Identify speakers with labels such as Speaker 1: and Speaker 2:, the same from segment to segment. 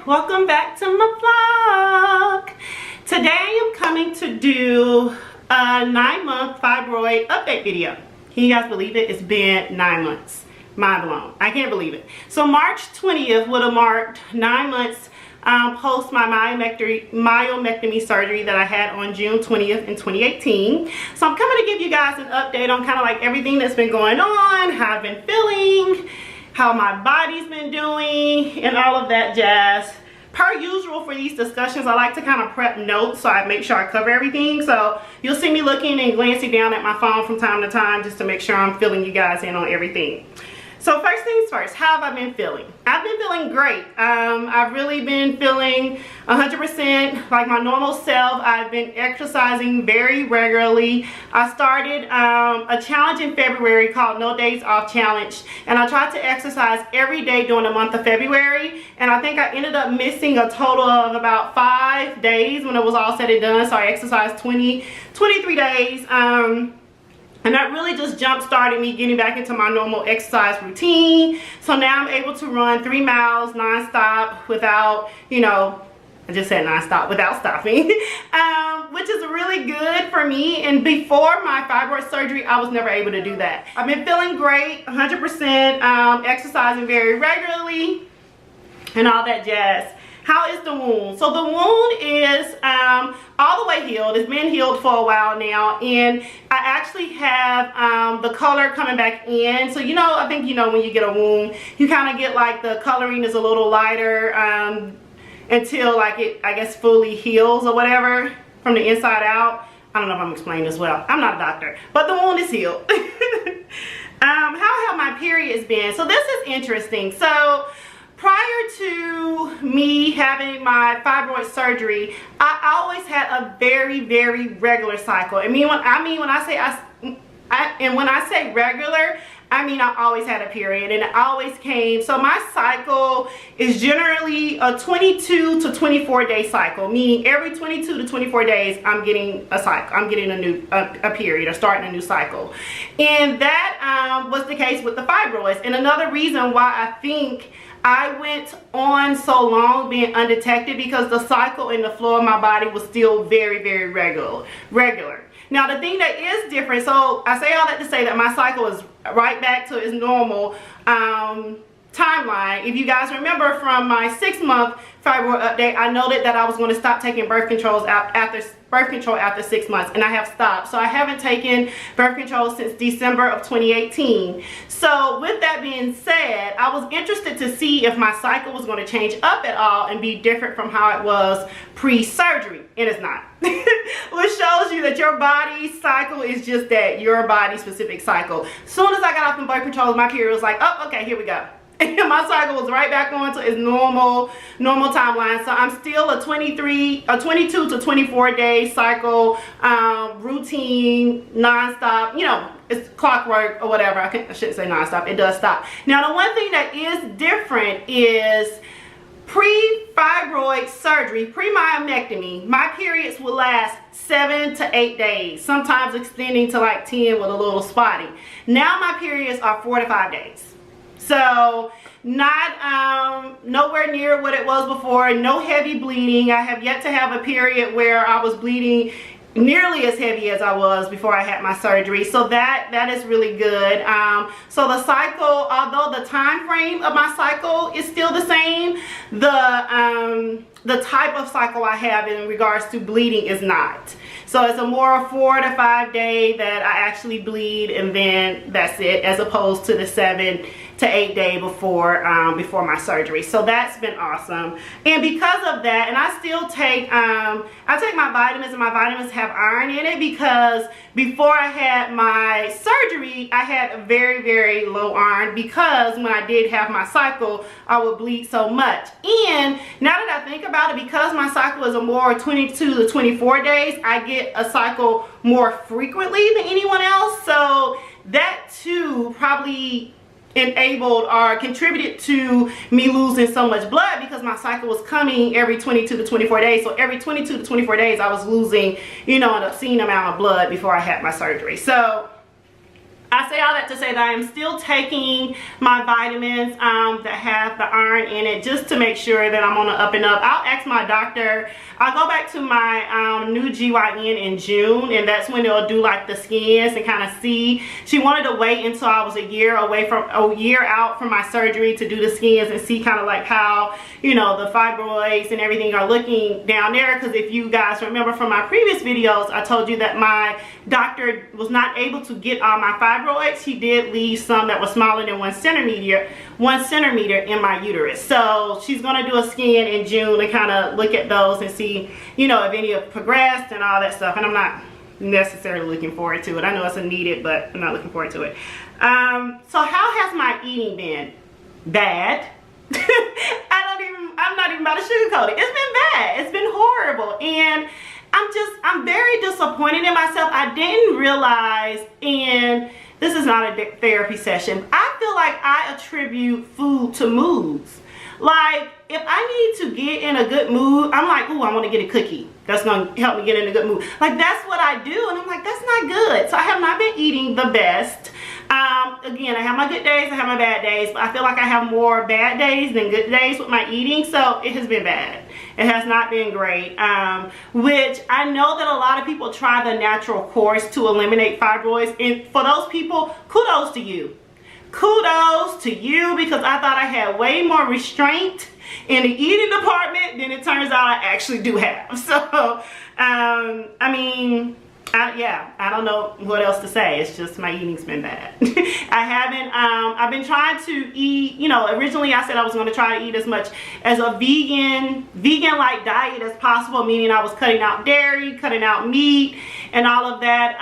Speaker 1: welcome back to my vlog. Today I am coming to do a 9-month fibroid update video. Can you guys believe it? It's been 9 months. Mind blown. I can't believe it. So March 20th would have marked 9 months post my myomectomy surgery that I had on June 20th in 2018. So I'm coming to give you guys an update on kind of like everything that's been going on, how I've been feeling, how my body's been doing, and all of that jazz. Per usual for these discussions, I like to kind of prep notes so I make sure I cover everything. So you'll see me looking and glancing down at my phone from time to time just to make sure I'm filling you guys in on everything. So first things first, how have I been feeling? I've been feeling great. I've really been feeling 100% like my normal self. I've been exercising very regularly. I started a challenge in February called No Days Off Challenge, and I tried to exercise every day during the month of February, and I think I ended up missing a total of about 5 days when it was all said and done. So I exercised 23 days. And that really just jump-started me getting back into my normal exercise routine. So now I'm able to run 3 miles non-stop without, I just said non-stop, without stopping, which is really good for me. And before my fibroid surgery, I was never able to do that. I've been feeling great, 100%, exercising very regularly, and all that jazz. How is the wound? So the wound is all the way healed. It's been healed for a while now, and I actually have the color coming back in. So I think when you get a wound, you kind of get like the coloring is a little lighter until like it, I guess, fully heals or whatever from the inside out. I don't know if I'm explaining this well. I'm not a doctor, but the wound is healed. How have my periods been? So this is interesting. So prior to me having my fibroid surgery, I always had a very, very regular cycle. When I say regular, I mean I always had a period, and it always came. So my cycle is generally a 22 to 24 day cycle, meaning every 22 to 24 days I'm getting a cycle. I'm getting a period, or starting a new cycle. And that was the case with the fibroids. And another reason why I think I went on so long being undetected, because the cycle and the flow of my body was still very, very regular. Now the thing that is different, so I say all that to say that my cycle is right back to its normal timeline. If you guys remember from my 6-month fibroid update, I noted that I was going to stop taking birth control after 6 months, and I have stopped. So I haven't taken birth control since December of 2018. So with that being said, I was interested to see if my cycle was going to change up at all and be different from how it was pre-surgery, and it's not. Which shows you that your body's cycle is just that, your body specific cycle. As soon as I got off the birth control, my period was like, oh, okay, here we go. And my cycle was right back on to its normal timeline. So I'm still a 22 to 24 day cycle, routine, non-stop. It's clockwork or whatever. I shouldn't say non-stop. It does stop. Now the one thing that is different is pre-fibroid surgery, pre-myomectomy, my periods will last 7 to 8 days, sometimes extending to like 10 with a little spotting. Now my periods are 4 to 5 days. So not nowhere near what it was before. No heavy bleeding. I have yet to have a period where I was bleeding nearly as heavy as I was before I had my surgery. So that is really good. So the cycle, although the time frame of my cycle is still the same, the type of cycle I have in regards to bleeding is not. So it's a more 4 to 5 day that I actually bleed, and then that's it, as opposed to the 7 to 8 day before my surgery. So that's been awesome. And because of that, and I still take I take my vitamins, and my vitamins have iron in it, because before I had my surgery I had a very, very low iron, because when I did have my cycle I would bleed so much. And now that I think about it, because my cycle is a more 22 to 24 days, I get a cycle more frequently than anyone else. So that too probably enabled or contributed to me losing so much blood, because my cycle was coming every 22 to 24 days. So every 22 to 24 days I was losing an obscene amount of blood before I had my surgery. So I say all that to say that I am still taking my vitamins that have the iron in it, just to make sure that I'm on the up and up. I'll ask my doctor. I'll go back to my new GYN in June, and that's when they'll do like the scans and kind of see. She wanted to wait until I was a year out from my surgery to do the scans and see kind of like how, you know, the fibroids and everything are looking down there. Because if you guys remember from my previous videos, I told you that my doctor was not able to get all my fibroids. He did leave some that was smaller than 1 centimeter in my uterus. So she's going to do a scan in June to kind of look at those and see, you know, if any have progressed and all that stuff. And I'm not necessarily looking forward to it. I know it's a needed, but I'm not looking forward to it. So how has my eating been? Bad. I'm not even about to sugarcoat it. It's been bad. It's been horrible. And I'm very disappointed in myself. I didn't realize, and this is not a therapy session, I feel like I attribute food to moods. Like, if I need to get in a good mood, I'm like, ooh, I want to get a cookie. That's going to help me get in a good mood. Like, that's what I do. And I'm like, that's not good. So I have not been eating the best. Again, I have my good days, I have my bad days, but I feel like I have more bad days than good days with my eating. So it has been bad. It has not been great, which I know that a lot of people try the natural course to eliminate fibroids. And for those people, kudos to you. Kudos to you, because I thought I had way more restraint in the eating department than it turns out I actually do have. So, I mean, I don't know what else to say. It's just my eating's been bad. I've been trying to eat, you know, originally I said I was going to try to eat as much as a vegan-like diet as possible, meaning I was cutting out dairy, cutting out meat, and all of that.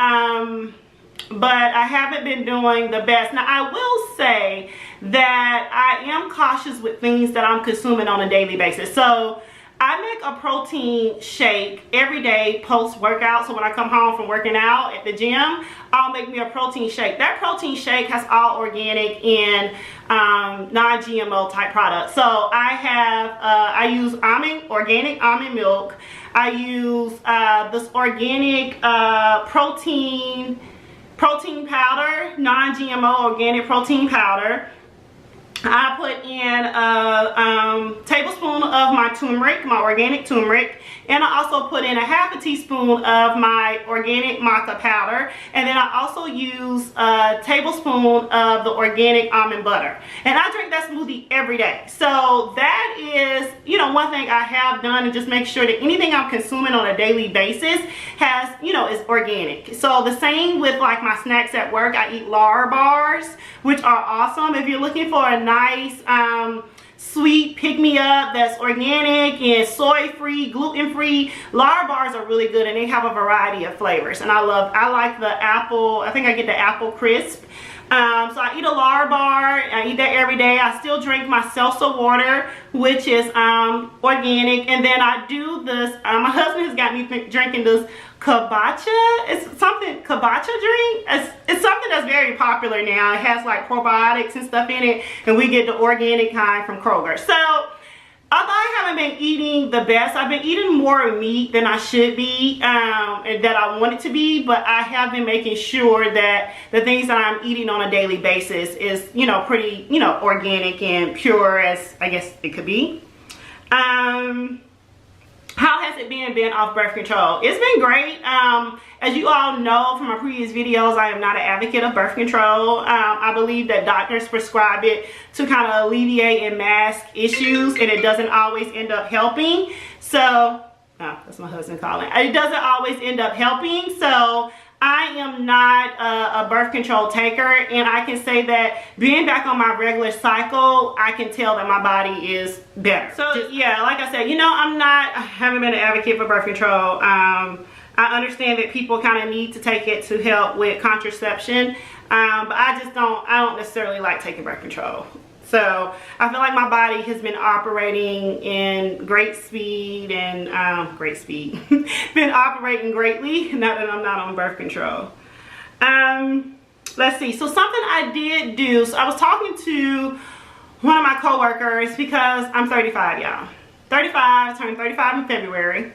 Speaker 1: But I haven't been doing the best. Now, I will say that I am cautious with things that I'm consuming on a daily basis. So I make a protein shake every day post-workout. So when I come home from working out at the gym, I'll make me a protein shake. That protein shake has all organic and non-GMO type products. So I use organic almond milk. I use this organic protein powder, non-GMO organic protein powder. I put in a tablespoon of my turmeric, my organic turmeric, and I also put in a half a teaspoon of my organic maca powder, and then I also use a tablespoon of the organic almond butter. And I drink that smoothie every day. So that is, you know, one thing I have done, to just make sure that anything I'm consuming on a daily basis has, you know, is organic. So the same with like my snacks at work. I eat Lara bars, which are awesome. If you're looking for a nice sweet pick-me-up that's organic and soy-free, gluten-free, Lara bars are really good, and they have a variety of flavors. And I like the apple. I think I get the apple crisp. So I eat a Lara bar. I eat that every day. I still drink my seltzer water, which is organic. And then I do this, my husband has got me drinking this kombucha. It's something, kombucha drink. It's something that's very popular now. It has like probiotics and stuff in it, and we get the organic kind from Kroger. So although I haven't been eating the best, I've been eating more meat than I should be, and that I want it to be, but I have been making sure that the things that I'm eating on a daily basis is, you know, pretty, you know, organic and pure as I guess it could be. How has it been being off birth control? It's been great. As you all know from my previous videos, I am not an advocate of birth control. I believe that doctors prescribe it to kind of alleviate and mask issues, and it doesn't always end up helping. So, that's my husband calling. It doesn't always end up helping. So I am not a birth control taker, and I can say that being back on my regular cycle, I can tell that my body is better. So yeah, like I said, you know, I haven't been an advocate for birth control. I understand that people kind of need to take it to help with contraception, but I don't necessarily like taking birth control. So I feel like my body has been operating in great speed and been operating greatly now that I'm not on birth control. Let's see. So something I did do. So I was talking to one of my coworkers, because I'm 35, y'all. 35, turned 35 in February.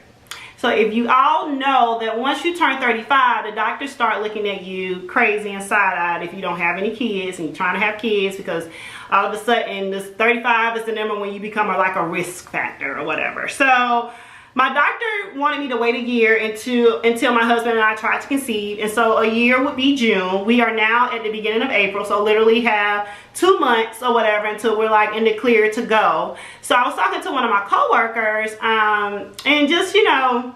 Speaker 1: So if you all know that once you turn 35, the doctors start looking at you crazy and side-eyed if you don't have any kids and you're trying to have kids, because all of a sudden this 35 is the number when you become like a risk factor or whatever. So my doctor wanted me to wait a year until my husband and I tried to conceive, and so a year would be June. We are now at the beginning of April, so literally have 2 months or whatever until we're like in the clear to go. So I was talking to one of my coworkers, and just, you know,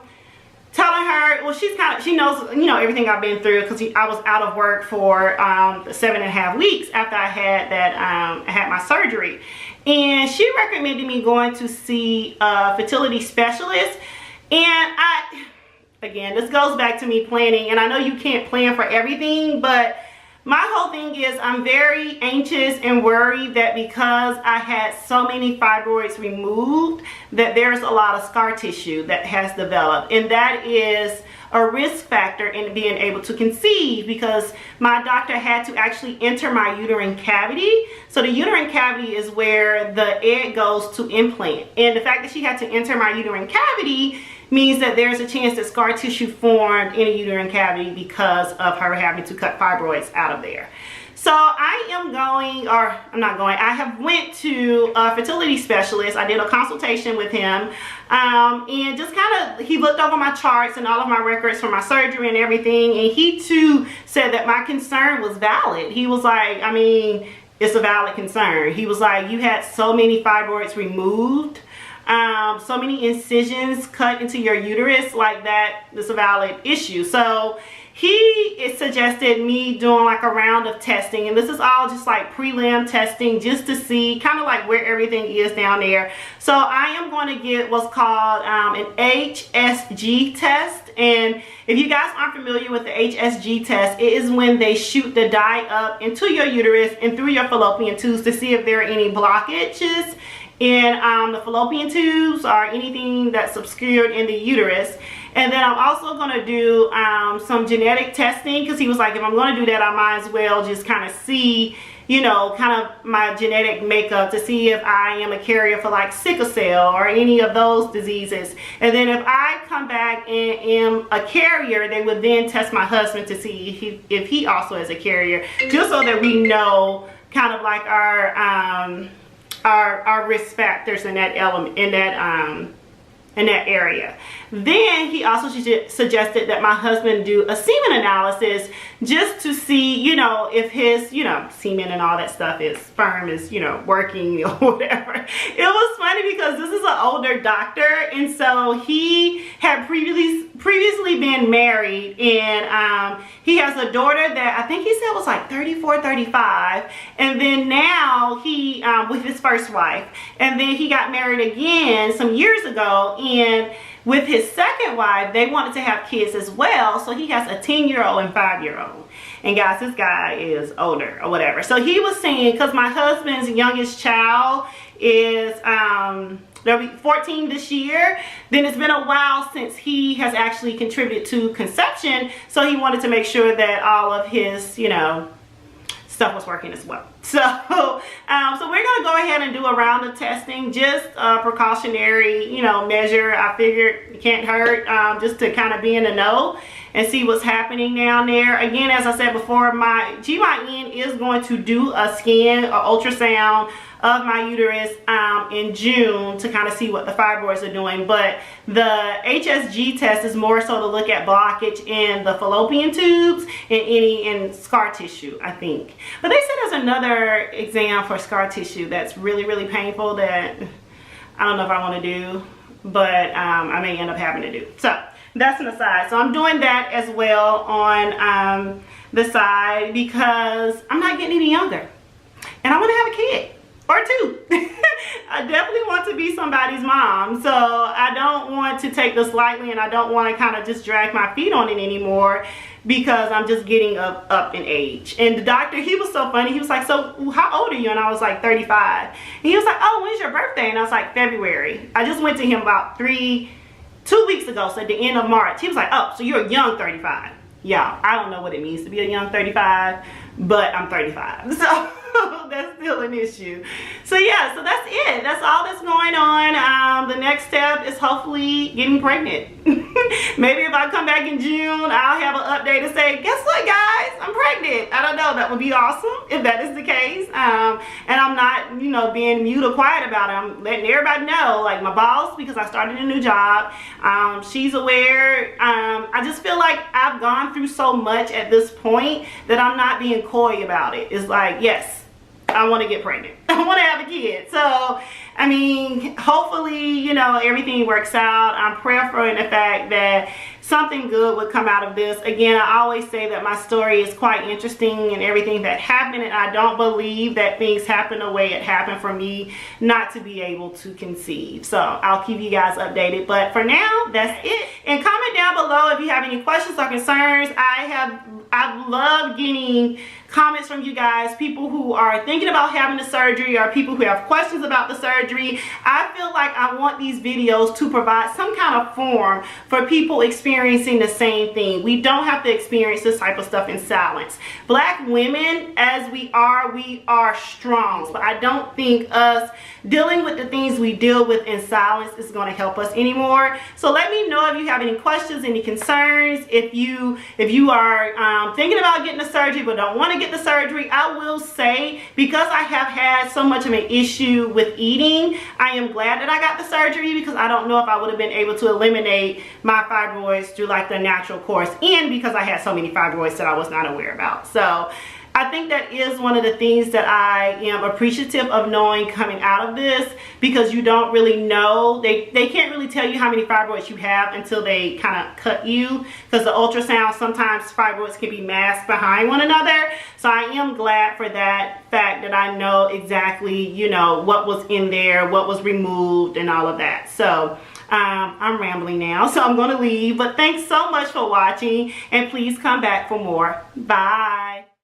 Speaker 1: telling her, well, she knows, you know, everything I've been through, because I was out of work for 7.5 weeks after I had that I had my surgery. And she recommended me going to see a fertility specialist. And again, this goes back to me planning, and I know you can't plan for everything, but my whole thing is I'm very anxious and worried that because I had so many fibroids removed, that there's a lot of scar tissue that has developed, and that is a risk factor in being able to conceive, because my doctor had to actually enter my uterine cavity. So the uterine cavity is where the egg goes to implant, and the fact that she had to enter my uterine cavity means that there's a chance that scar tissue formed in a uterine cavity because of her having to cut fibroids out of there. So I am going, or I'm not going, I have went to a fertility specialist. I did a consultation with him, and just kind of, he looked over my charts and all of my records for my surgery and everything, and he too said that my concern was valid. He was like, I mean, it's a valid concern. He was like, you had so many fibroids removed, so many incisions cut into your uterus, like that is a valid issue. So he suggested me doing like a round of testing, and this is all just like prelim testing, just to see kind of like where everything is down there. So I am going to get what's called an HSG test, and if you guys aren't familiar with the HSG test, it is when they shoot the dye up into your uterus and through your fallopian tubes to see if there are any blockages in the fallopian tubes or anything that's obscured in the uterus. And then I'm also going to do some genetic testing, because he was like, if I'm going to do that, I might as well just kind of see, you know, kind of my genetic makeup to see if I am a carrier for like sickle cell or any of those diseases. And then if I come back and am a carrier, they would then test my husband to see if he also is a carrier, just so that we know kind of like our risk factors in that element, in that area. Then he also suggested that my husband do a semen analysis, just to see, you know, if his, you know, semen and all that stuff, his sperm is, you know, working or whatever. It was funny because this is an older doctor, and so he had previously been married, and he has a daughter that I think he said was like 34, 35, and then now he with his first wife, and then he got married again some years ago, and with his second wife, they wanted to have kids as well. So he has a 10-year-old and 5-year-old. And guys, this guy is older or whatever. So he was saying, because my husband's youngest child is, they'll be 14 this year, then it's been a while since he has actually contributed to conception. So he wanted to make sure that all of his, you know, stuff was working as well. So so we're gonna go ahead and do a round of testing, just a precautionary, you know, measure. I figured it can't hurt, just to kind of be in the know and see what's happening down there. Again, as I said before, my GYN is going to do a scan, an ultrasound of my uterus in June to kind of see what the fibroids are doing, but the HSG test is more so to look at blockage in the fallopian tubes and any in scar tissue, I think. But they said there's another exam for scar tissue that's really, really painful that I don't know if I want to do, but I may end up having to do. So that's an aside. So I'm doing that as well on the side, because I'm not getting any younger and I want to have a kid or two. I definitely want to be somebody's mom, so I don't want to take this lightly, and I don't want to kind of just drag my feet on it anymore, because I'm just getting up in age. And the doctor, he was so funny. He was like, so how old are you? And I was like 35. And he was like, oh, when's your birthday? And I was like, February. I just went to him about 2 weeks ago, so at the end of March. He was like, oh, so you're a young 35. Yeah, I don't know what it means to be a young 35, but I'm 35. So that's still an issue. So yeah, so that's it. That's all that's going on. The next step is hopefully getting pregnant. Maybe if I come back in June, I'll have an update and say, guess what, guys? I'm pregnant. I don't know. That would be awesome if that is the case. And I'm not, you know, being mute or quiet about it. I'm letting everybody know, like my boss, because I started a new job. She's aware. I just feel like I've gone through so much at this point that I'm not being coy about it. It's like, yes, I want to get pregnant. I want to have a kid. So, I mean, hopefully, you know, everything works out. I'm prayerful in the fact that something good would come out of this. Again, I always say that my story is quite interesting and everything that happened, and I don't believe that things happen the way it happened for me not to be able to conceive. So I'll keep you guys updated, but for now, that's it. And comment down below if you have any questions or concerns. I've loved getting comments from you guys, people who are thinking about having the surgery or people who have questions about the surgery. I feel like I want these videos to provide some kind of form for people experiencing the same thing. We don't have to experience this type of stuff in silence. Black women, as we are strong. But I don't think us dealing with the things we deal with in silence is going to help us anymore. So let me know if you have any questions, any concerns. If you are thinking about getting the surgery but don't want to get the surgery, I will say, because I have had so much of an issue with eating, I am glad that I got the surgery, because I don't know if I would have been able to eliminate my fibroids through like the natural course, and because I had so many fibroids that I was not aware about. So I think that is one of the things that I am appreciative of knowing coming out of this, because you don't really know. They can't really tell you how many fibroids you have until they kind of cut you, because the ultrasound, sometimes fibroids can be masked behind one another. So I am glad for that fact that I know exactly, you know, what was in there, what was removed, and all of that. So I'm rambling now, so I'm going to leave. But thanks so much for watching, and please come back for more. Bye.